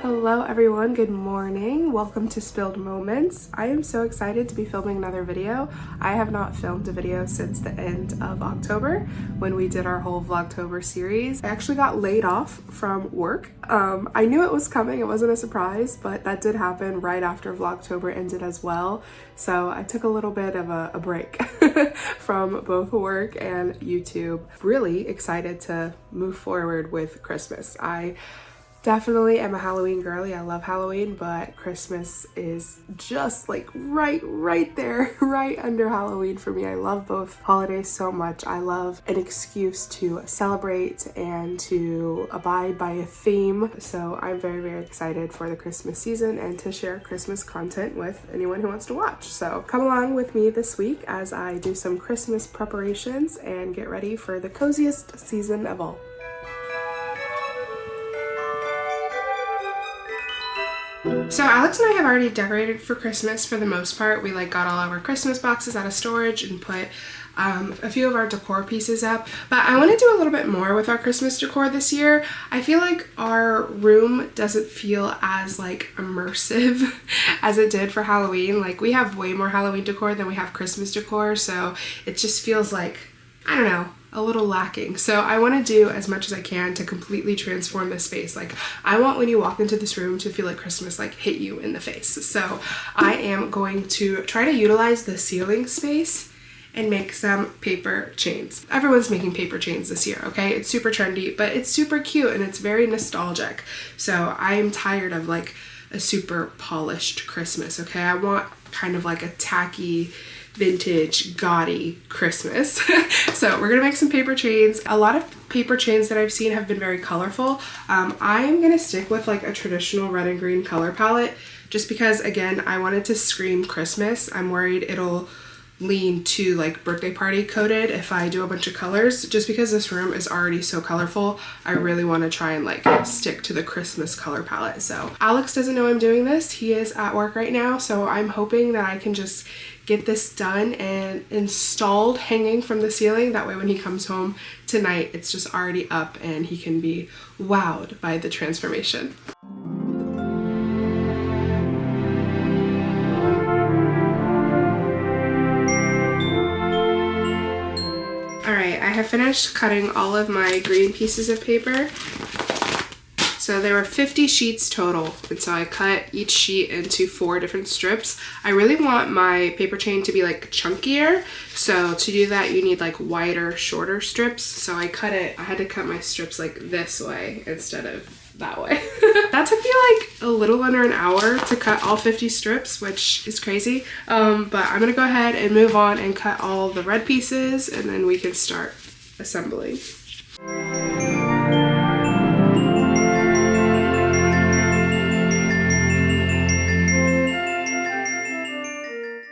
Hello everyone, good morning. Welcome to Spilled Moments. I am so excited to be filming another video. I have not filmed a video since the end of October when we did our whole Vlogtober series. I actually got laid off from work. I knew it was coming, it wasn't a surprise, but that did happen right after Vlogtober ended as well. So I took a little bit of a break from both work and YouTube. Really excited to move forward with Christmas. I definitely am a Halloween girly. I love Halloween, but Christmas is just like right there, right under Halloween for me. I love both holidays so much. I love an excuse to celebrate and to abide by a theme. So I'm very excited for the Christmas season and to share Christmas content with anyone who wants to watch. So come along with me this week as I do some Christmas preparations and get ready for the coziest season of all. So Alex and I have already decorated for Christmas for the most part. We got all of our Christmas boxes out of storage and put a few of our decor pieces up. But I want to do a little bit more with our Christmas decor this year. I feel like our room doesn't feel as immersive as it did for Halloween. We have way more Halloween decor than we have Christmas decor, so it just feels like, I don't know, a little lacking. So I want to do as much as I can to completely transform this space. I want when you walk into this room to feel like Christmas hit you in the face. So I am going to try to utilize the ceiling space and make some paper chains. Everyone's making paper chains this year, okay? It's super trendy, but it's super cute and it's very nostalgic. So I'm tired of a super polished Christmas, okay? I want kind of a tacky, vintage, gaudy Christmas. So we're gonna make some paper chains. A lot of paper chains that I've seen have been very colorful. I am gonna stick with a traditional red and green color palette just because, again, I wanted to scream Christmas. I'm worried it'll lean to birthday party coded if I do a bunch of colors. Just because this room is already so colorful, I really want to try and stick to the Christmas color palette. So Alex doesn't know I'm doing this. He is at work right now, so I'm hoping that I can just get this done and installed hanging from the ceiling. That way when he comes home tonight, it's just already up and he can be wowed by the transformation. Alright, I have finished cutting all of my green pieces of paper. So there were 50 sheets total, and so I cut each sheet into 4 different strips. I really want my paper chain to be chunkier, so to do that you need wider, shorter strips. So I had to cut my strips this way instead of that way. That took me a little under an hour to cut all 50 strips, which is crazy. But I'm gonna go ahead and move on and cut all the red pieces, and then we can start assembling.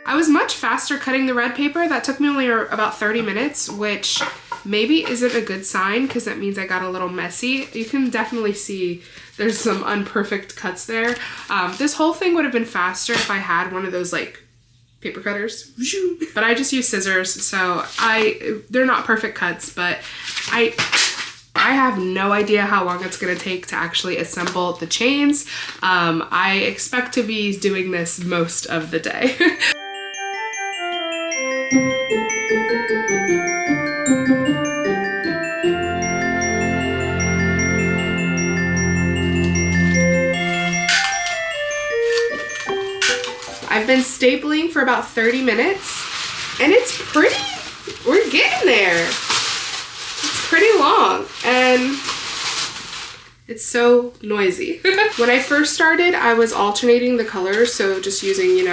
I was much faster cutting the red paper. That took me only about 30 minutes, which maybe isn't a good sign because that means I got a little messy. You can definitely see there's some unperfect cuts there. This whole thing would have been faster if I had one of those paper cutters, but I just use scissors, so they're not perfect cuts, but I have no idea how long it's gonna take to actually assemble the chains. I expect to be doing this most of the day. I've been stapling for about 30 minutes and it's we're getting there. It's pretty long and it's so noisy. When I first started, I was alternating the colors, so just using,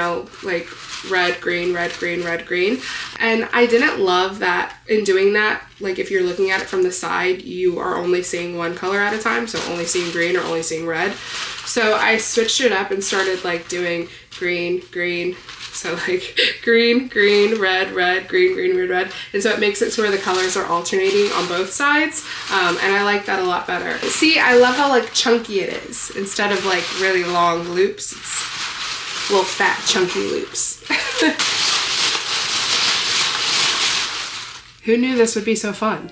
red, green, red, green, red, green. And I didn't love that in doing that. If you're looking at it from the side, you are only seeing one color at a time, so only seeing green or only seeing red. So I switched it up and started doing green, green, So like green, green, red, red, green, green, red, red. And so it makes it so where the colors are alternating on both sides. And I like that a lot better. See, I love how like chunky it is. Instead of like really long loops, it's little fat chunky loops. Who knew this would be so fun?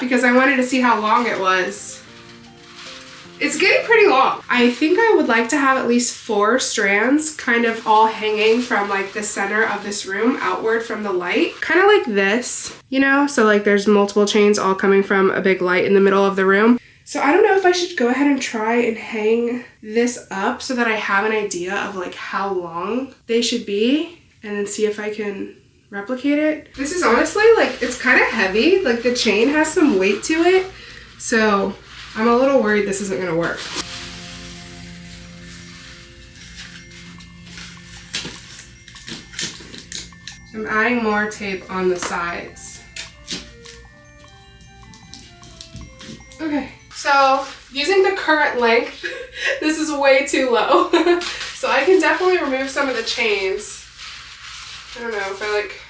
Because I wanted to see how long it was. It's getting pretty long. I think I would like to have at least 4 strands kind of all hanging from like the center of this room outward from the light. Kind of like this, you know? So like there's multiple chains all coming from a big light in the middle of the room. So I don't know if I should go ahead and try and hang this up so that I have an idea of like how long they should be and then see if I can replicate it. This is honestly like, it's kind of heavy. Like the chain has some weight to it. So I'm a little worried this isn't gonna work. So I'm adding more tape on the sides. Okay, so using the current length, this is way too low. So I can definitely remove some of the chains. I don't know if I like,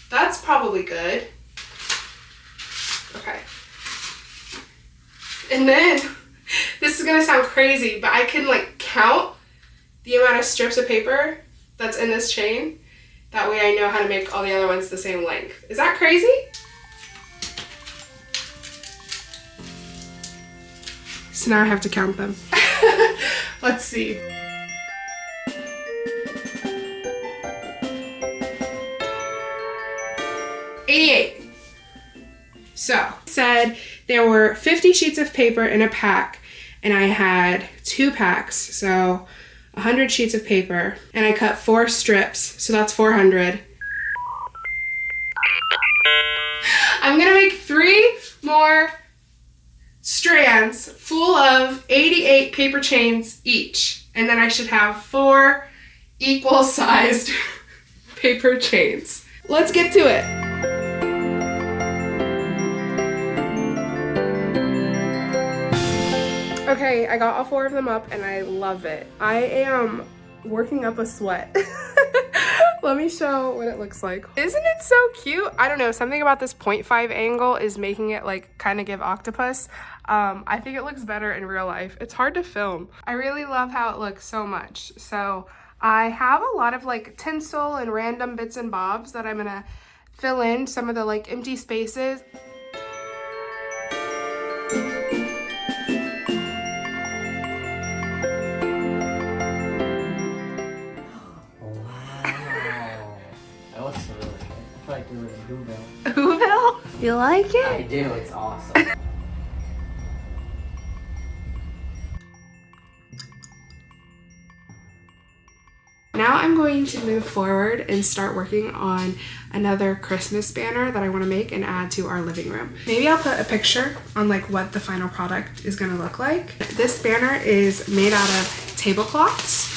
that's probably good. Okay. And then, this is gonna sound crazy, but I can like count the amount of strips of paper that's in this chain. That way I know how to make all the other ones the same length. Is that crazy? So now I have to count them. Let's see. 88. So, it said there were 50 sheets of paper in a pack, and I had 2 packs, so 100 sheets of paper, and I cut 4 strips, so that's 400. I'm gonna make 3 more strands full of 88 paper chains each, and then I should have 4 equal-sized paper chains. Let's get to it. Okay, I got all 4 of them up and I love it. I am working up a sweat. Let me show what it looks like. Isn't it so cute? I don't know, something about this 0.5 angle is making it like kind of give octopus. I think it looks better in real life. It's hard to film. I really love how it looks so much. So I have a lot of like tinsel and random bits and bobs that I'm gonna fill in some of the like empty spaces. Whoville? You like it? I do, it's awesome. Now I'm going to move forward and start working on another Christmas banner that I want to make and add to our living room. Maybe I'll put a picture on like what the final product is going to look like. This banner is made out of tablecloths.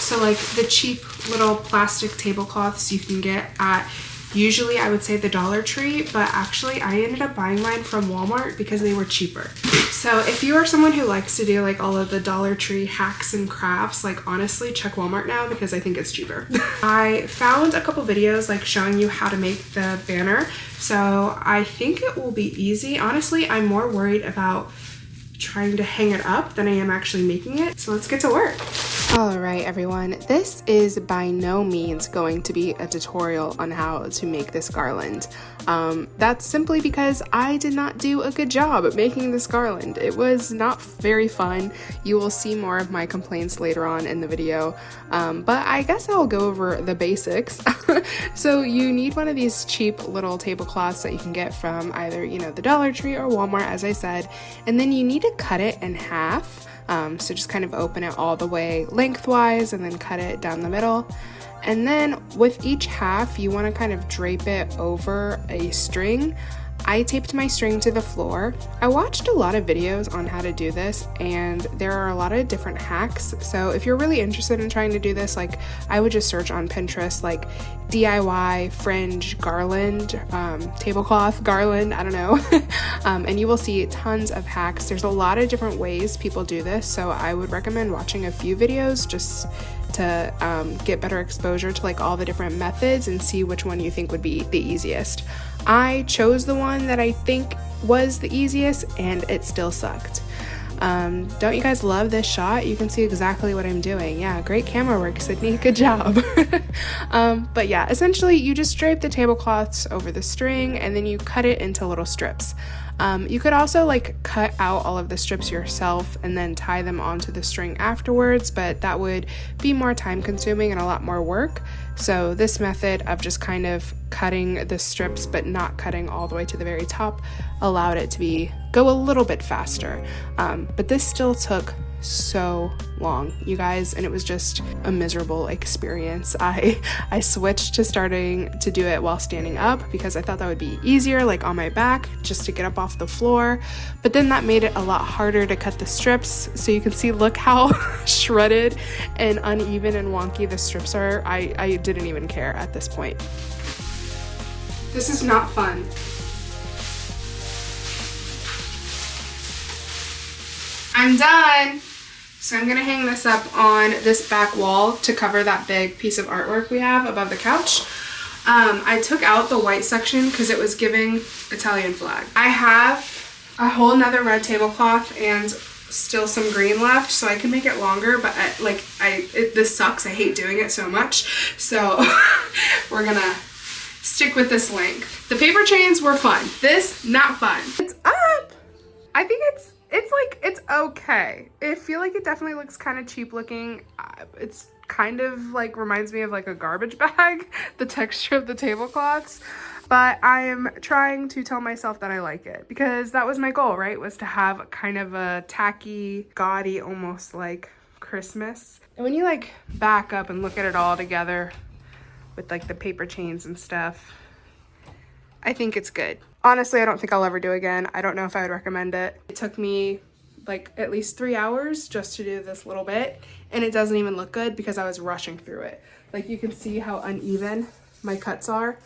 So like the cheap little plastic tablecloths you can get at usually I would say the Dollar Tree, but actually I ended up buying mine from Walmart because they were cheaper. So if you are someone who likes to do like all of the Dollar Tree hacks and crafts, like honestly check Walmart now because I think it's cheaper. I found a couple videos like showing you how to make the banner. So I think it will be easy. Honestly, I'm more worried about trying to hang it up than I am actually making it. So let's get to work. All right, everyone, this is by no means going to be a tutorial on how to make this garland. That's simply because I did not do a good job at making this garland. It was not very fun. You will see more of my complaints later on in the video, but I guess I'll go over the basics. So you need one of these cheap little tablecloths that you can get from either, you know, the Dollar Tree or Walmart, as I said, and then you need to cut it in half. So just kind of open it all the way lengthwise and then cut it down the middle. And then with each half, you want to kind of drape it over a string. I taped my string to the floor. I watched a lot of videos on how to do this, and there are a lot of different hacks. So if you're really interested in trying to do this, like I would just search on Pinterest like DIY fringe garland, tablecloth garland, I don't know. And you will see tons of hacks. There's a lot of different ways people do this, so I would recommend watching a few videos just to get better exposure to like all the different methods and see which one you think would be the easiest. I chose the one that I think was the easiest, and it still sucked. Don't you guys love this shot? You can see exactly what I'm doing. Yeah, great camera work, Sydney. Good job. But yeah, essentially you just drape the tablecloths over the string and then you cut it into little strips. You could also like cut out all of the strips yourself and then tie them onto the string afterwards, but that would be more time consuming and a lot more work. So this method of just kind of cutting the strips but not cutting all the way to the very top allowed it to go a little bit faster. But this still took so long, you guys, and it was just a miserable experience. I switched to starting to do it while standing up because I thought that would be easier, like on my back, just to get up off the floor. But then that made it a lot harder to cut the strips. So you can see, look how shredded and uneven and wonky the strips are. I didn't even care at this point. This is not fun. I'm done. So I'm gonna hang this up on this back wall to cover that big piece of artwork we have above the couch. I took out the white section because it was giving Italian flag. I have a whole nother red tablecloth and still some green left, so I can make it longer, but this sucks. I hate doing it so much. So we're gonna stick with this length. The paper chains were fun. This, not fun. It's up. I think it's okay. I feel like it definitely looks kind of cheap looking. It's kind of like reminds me of like a garbage bag, the texture of the tablecloths, but I am trying to tell myself that I like it because that was my goal, right? Was to have kind of a tacky, gaudy, almost like Christmas. And when you like back up and look at it all together with like the paper chains and stuff, I think it's good. Honestly, I don't think I'll ever do again. I don't know if I would recommend it. It took me like at least 3 hours just to do this little bit, and it doesn't even look good because I was rushing through it. Like you can see how uneven my cuts are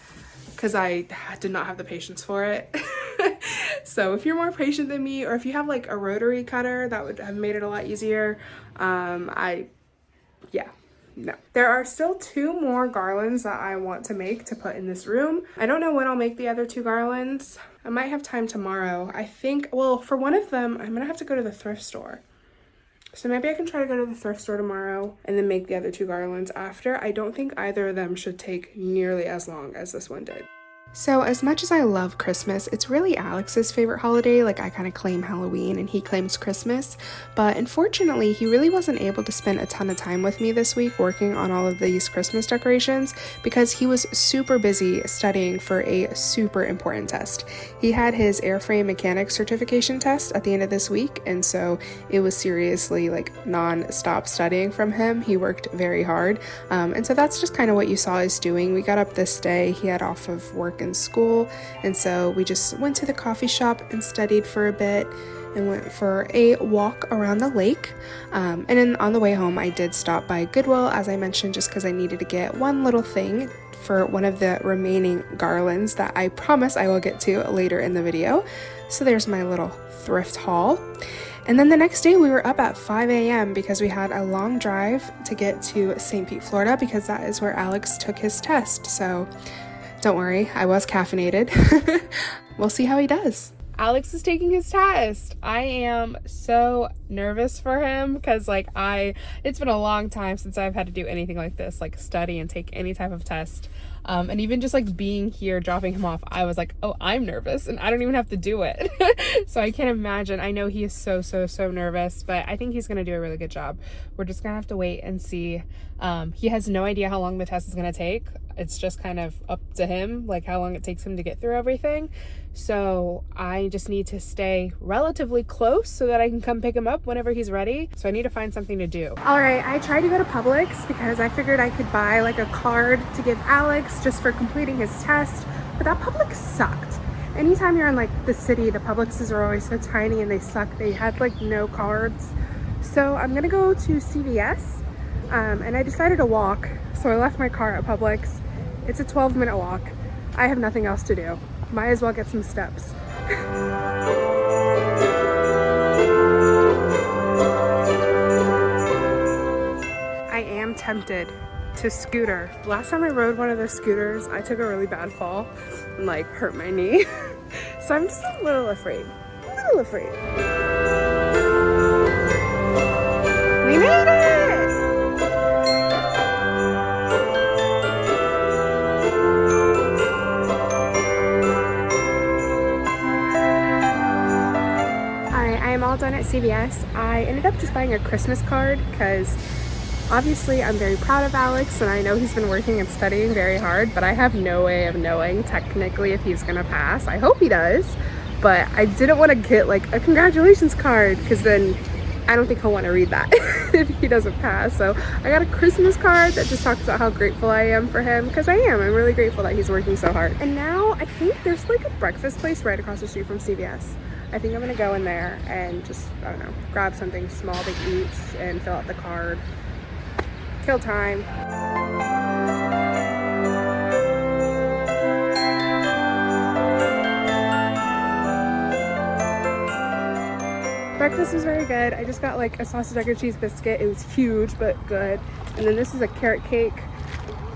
because I did not have the patience for it. So if you're more patient than me, or if you have like a rotary cutter, that would have made it a lot easier. No. There are still 2 more garlands that I want to make to put in this room. I don't know when I'll make the other 2 garlands. I might have time tomorrow. I think, well, for one of them, I'm gonna have to go to the thrift store. So maybe I can try to go to the thrift store tomorrow and then make the other 2 garlands after. I don't think either of them should take nearly as long as this one did. So as much as I love Christmas, it's really Alex's favorite holiday. Like I kind of claim Halloween and he claims Christmas, but unfortunately he really wasn't able to spend a ton of time with me this week working on all of these Christmas decorations because he was super busy studying for a super important test. He had his airframe mechanics certification test at the end of this week, and so it was seriously like non-stop studying from him. He worked very hard, and so that's just kind of what you saw us doing. We got up this day, he had off of work in school, and so we just went to the coffee shop and studied for a bit and went for a walk around the lake, and then on the way home I did stop by Goodwill, as I mentioned, just because I needed to get one little thing for one of the remaining garlands that I promise I will get to later in the video. So there's my little thrift haul. And then the next day we were up at 5 a.m. because we had a long drive to get to St. Pete, Florida, because that is where Alex took his test. So don't worry, I was caffeinated. We'll see how he does. Alex is taking his test. I am so nervous for him because it's been a long time since I've had to do anything like this, like study and take any type of test. And even just like being here, dropping him off, I was like, oh, I'm nervous and I don't even have to do it. So I can't imagine. I know he is so nervous, but I think he's going to do a really good job. We're just going to have to wait and see. He has no idea how long the test is going to take. It's just kind of up to him, like how long it takes him to get through everything. So I just need to stay relatively close so that I can come pick him up whenever he's ready. So I need to find something to do. All right, I tried to go to Publix because I figured I could buy like a card to give Alex just for completing his test, but that Publix sucked. anytime you're in like the city, the Publixes are always so tiny and they suck. They had like no cards. So I'm gonna go to CVS, and I decided to walk. So I left my car at Publix. It's a 12-minute walk. I have nothing else to do. Might as well get some steps. I am tempted to scooter. Last time I rode one of those scooters, I took a really bad fall and like hurt my knee. So I'm just a little afraid. We made it! Alright, I am all done at CVS. I ended up just buying a Christmas card because obviously I'm very proud of Alex and I know he's been working and studying very hard, but I have no way of knowing technically if he's gonna pass. I hope he does, but I didn't want to get like a congratulations card because then I don't think he'll want to read that if he doesn't pass. So I got a Christmas card that just talks about how grateful I am for him, because I'm really grateful that he's working so hard. And now I think there's like a breakfast place right across the street from CVS. I think I'm gonna go in there and just, I don't know, grab something small to eat and fill out the card. Kill time. Breakfast was very good. I just got like a sausage, egg, and cheese biscuit. It was huge, but good. And then this is a carrot cake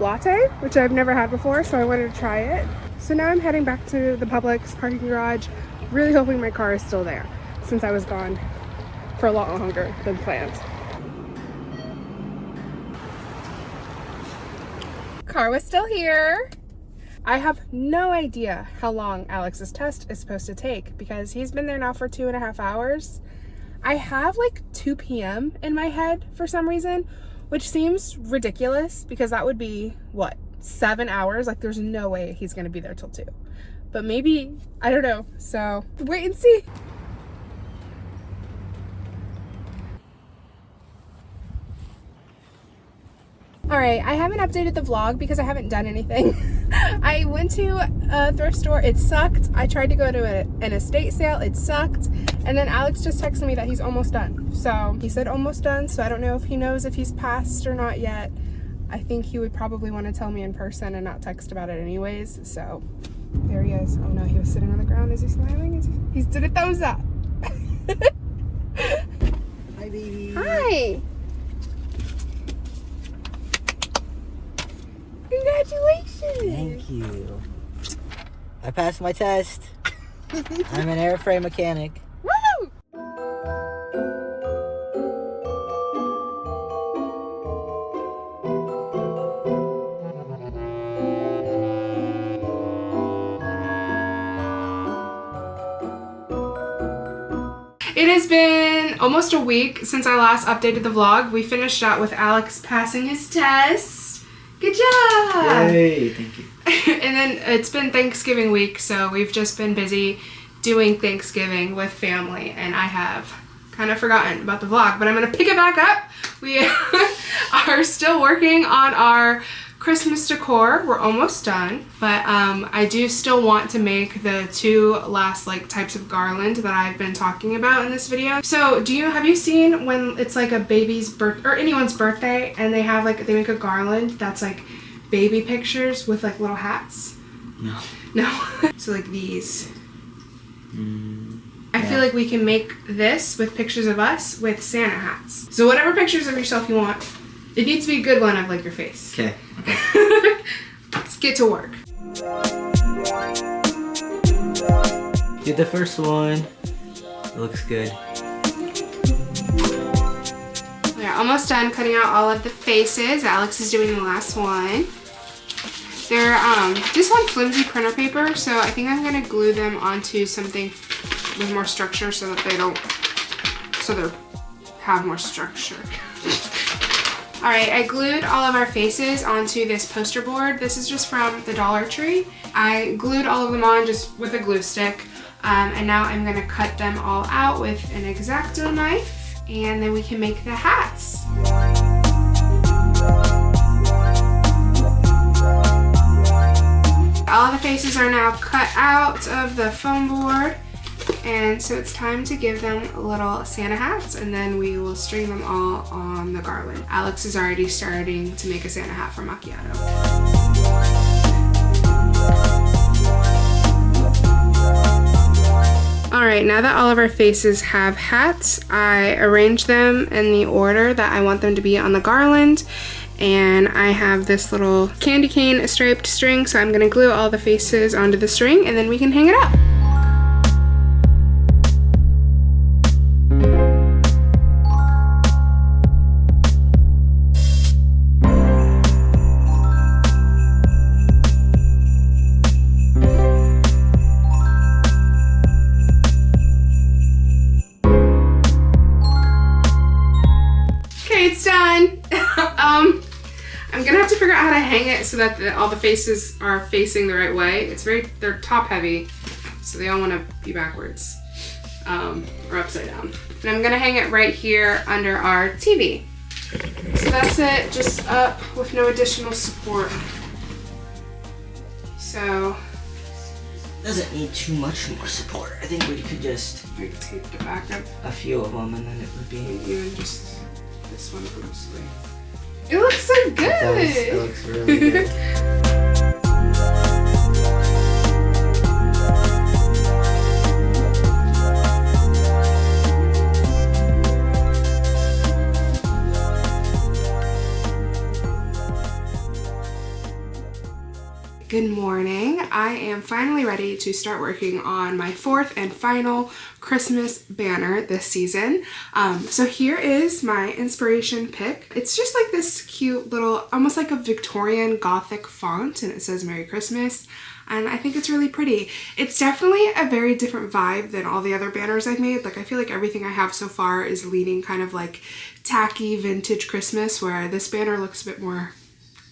latte, which I've never had before, so I wanted to try it. So now I'm heading back to the Publix parking garage, really hoping my car is still there, since I was gone for a lot longer than planned. Car was still here. I have no idea how long Alex's test is supposed to take because he's been there now for 2.5 hours. I have like 2 p.m. in my head for some reason, which seems ridiculous because that would be, what, 7 hours? Like there's no way he's gonna be there till 2. But maybe, I don't know. So wait and see. Alright, I haven't updated the vlog because I haven't done anything. I went to a thrift store, it sucked. I tried to go to an estate sale, it sucked. And then Alex just texted me that he's almost done. So he said almost done, so I don't know if he knows if he's passed or not yet. I think he would probably want to tell me in person and not text about it anyways. So there he is. Oh no, he was sitting on the ground. Is he smiling? He's did a thumbs up. Hi baby. Hi. Congratulations! Thank you. I passed my test. I'm an airframe mechanic. Woo! It has been almost a week since I last updated the vlog. We finished out with Alex passing his test. Good job! Yay, thank you. And then it's been Thanksgiving week, so we've just been busy doing Thanksgiving with family, and I have kind of forgotten about the vlog, but I'm going to pick it back up. We are still working on our Christmas decor. We're almost done, but I do still want to make the 2 last like types of garland that I've been talking about in this video. So have you seen when it's like a baby's birth or anyone's birthday and they make a garland that's like baby pictures with like little hats? No. So like these. I feel like we can make this with pictures of us with Santa hats. So whatever pictures of yourself you want. It needs to be a good one of like your face. Okay. Let's get to work. Did the first one. It looks good. We're almost done cutting out all of the faces. Alex is doing the last one. They're just on flimsy printer paper, so I think I'm gonna glue them onto something with more structure so that they have more structure. Alright, I glued all of our faces onto this poster board. This is just from the Dollar Tree. I glued all of them on just with a glue stick. And now I'm going to cut them all out with an X-Acto knife. And then we can make the hats. All of the faces are now cut out of the foam board. And so it's time to give them little Santa hats, and then we will string them all on the garland. Alex is already starting to make a Santa hat for Macchiato. Alright, now that all of our faces have hats, I arrange them in the order that I want them to be on the garland. And I have this little candy cane striped string, so I'm going to glue all the faces onto the string and then we can hang it up. It's done. I'm gonna have to figure out how to hang it so that all the faces are facing the right way. They're top heavy, so they all want to be backwards or upside down. And I'm gonna hang it right here under our TV. So that's it, just up with no additional support. So doesn't need too much more support. I think we could just take the back up a few of them, and then it would be even just this one mostly. It looks so good! It looks really good. Good morning. I am finally ready to start working on my fourth and final Christmas banner this season. So here is my inspiration pick. It's just like this cute little, almost like a Victorian Gothic font, and it says Merry Christmas. And I think it's really pretty. It's definitely a very different vibe than all the other banners I've made. Like, I feel like everything I have so far is leaning kind of like tacky vintage Christmas, where this banner looks a bit more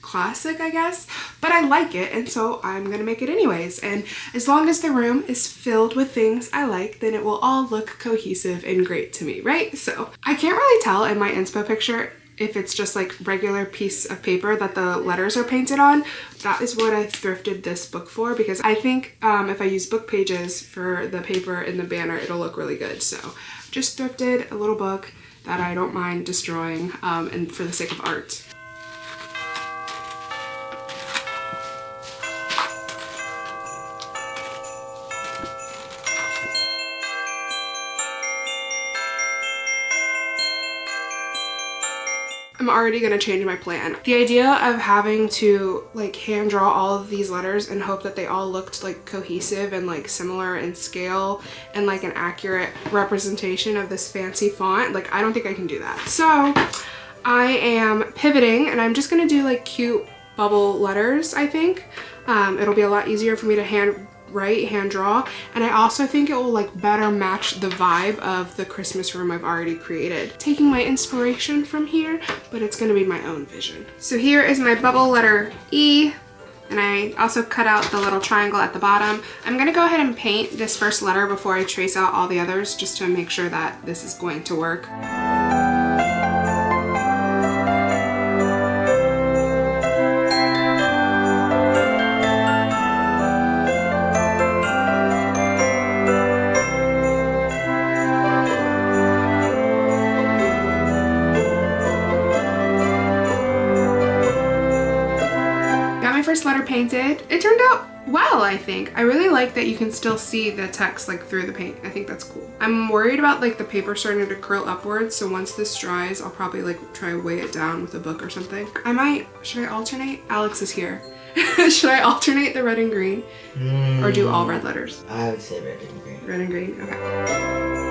classic, I guess, but I like it, and so I'm gonna make it anyways. And as long as the room is filled with things I like, then it will all look cohesive and great to me, right? So I can't really tell in my inspo picture if it's just like regular piece of paper that the letters are painted on. That is what I thrifted this book for, because I think if I use book pages for the paper in the banner, it'll look really good. So just thrifted a little book that I don't mind destroying, and for the sake of art. I'm already gonna change my plan. The idea of having to like hand draw all of these letters and hope that they all looked like cohesive and like similar in scale and like an accurate representation of this fancy font, like I don't think I can do that. So I am pivoting, and I'm just gonna do like cute bubble letters, I think. It'll be a lot easier for me to hand draw, and I also think it will like better match the vibe of the Christmas room I've already created. Taking my inspiration from here, but it's gonna be my own vision. So here is my bubble letter E, and I also cut out the little triangle at the bottom. I'm gonna go ahead and paint this first letter before I trace out all the others, just to make sure that this is going to work. First letter painted. It turned out well, I think. I really like that you can still see the text like through the paint. I think that's cool. I'm worried about like the paper starting to curl upwards, so once this dries, I'll probably like try to weigh it down with a book or something. Should I alternate? Alex is here. Should I alternate the red and green? Or do all red letters? I would say red and green. Red and green, okay.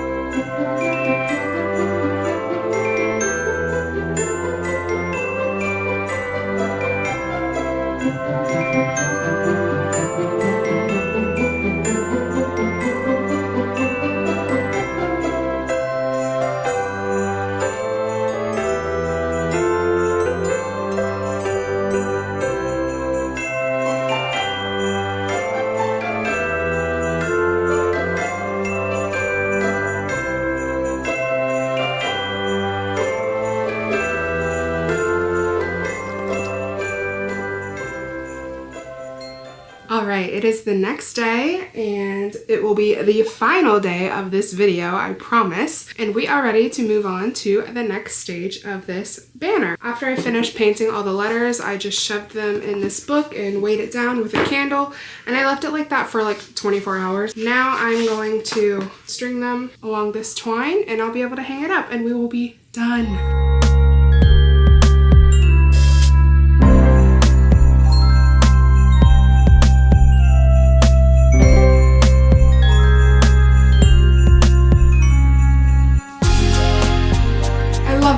Alright, it is the next day and it will be the final day of this video, I promise. And we are ready to move on to the next stage of this banner. After I finished painting all the letters, I just shoved them in this book and weighed it down with a candle, and I left it like that for like 24 hours. Now I'm going to string them along this twine and I'll be able to hang it up and we will be done.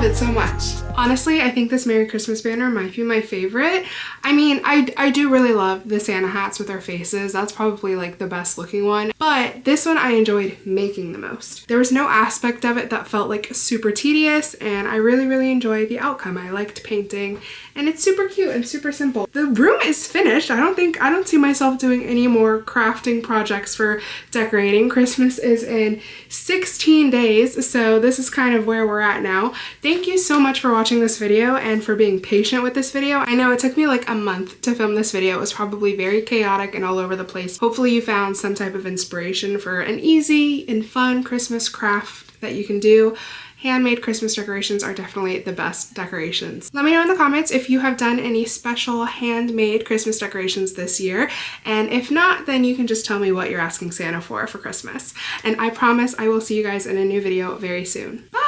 It so much. Honestly, I think this Merry Christmas banner might be my favorite. I mean, I do really love the Santa hats with their faces. That's probably like the best looking one. But this one I enjoyed making the most. There was no aspect of it that felt like super tedious, and I really enjoyed the outcome. I liked painting, and it's super cute and super simple. The room is finished. I don't see myself doing any more crafting projects for decorating. Christmas is in 16 days, so this is kind of where we're at now. Thank you so much for watching this video and for being patient with this video. I know it took me like a month to film this video. It was probably very chaotic and all over the place. Hopefully you found some type of inspiration for an easy and fun Christmas craft that you can do. Handmade Christmas decorations are definitely the best decorations. Let me know in the comments if you have done any special handmade Christmas decorations this year, and if not, then you can just tell me what you're asking Santa for Christmas. And I promise I will see you guys in a new video very soon. Bye!